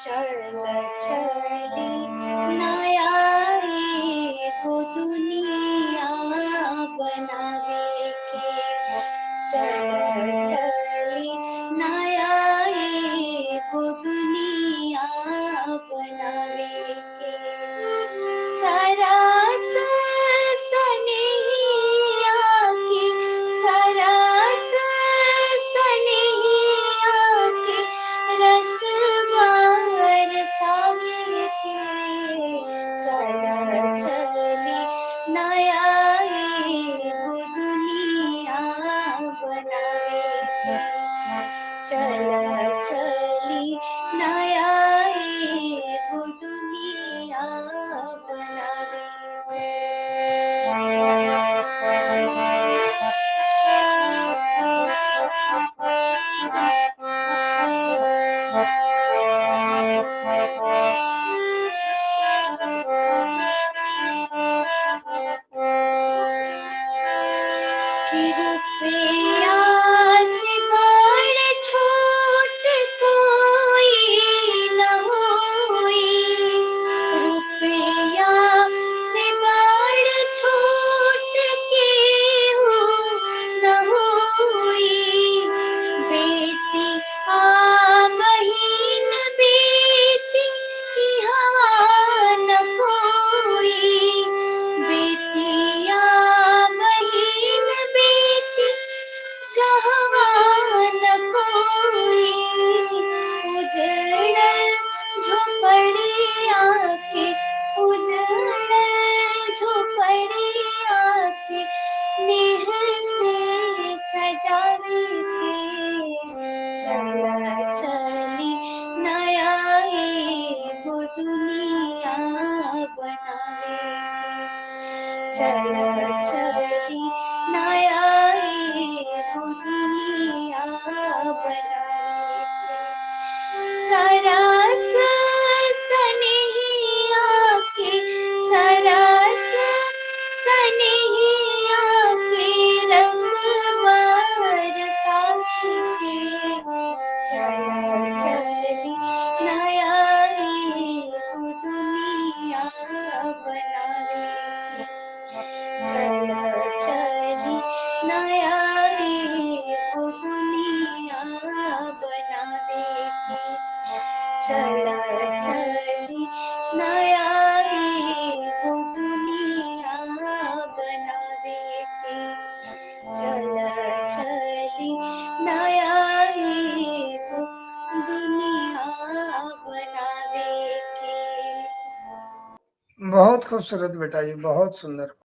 चल चली नया एगो दुनिया बनावे के। चल चली नया एगो दुनिया बनावे के। सरस सनहिया के, सरस सनहिया के रस बरसावे के। चल चली नया एगो दुनिया बनावे के। चल चली नया एगो दुनिया बनावे कि रुपया से बड़ छोट कोई न होई। रुपया से बड़ छोट केहू न होई। बेटी आ बहिन बेच इहवा न कोई। बेटिया बहिन बेच जहवा न कोई। उजड़ल झोपड़िया के, उजड़ल झोपड़िया के नेह से सजावे के। चल चली नया एगो दुनिया बनावे के। चल चली नया एगो दुनिया बनावे के। सरस सनहिया के, सरस सनहिया के रस बरसावे के। चल चली नया एगो दुनिया बनावे के। चल चली नया एगो दुनिया बनावे के। चल चली नया एगो दुनिया बनावे के। चल चली नया एगो दुनिया बनावे के। बहुत खूबसूरत बेटा, ये बहुत सुंदर।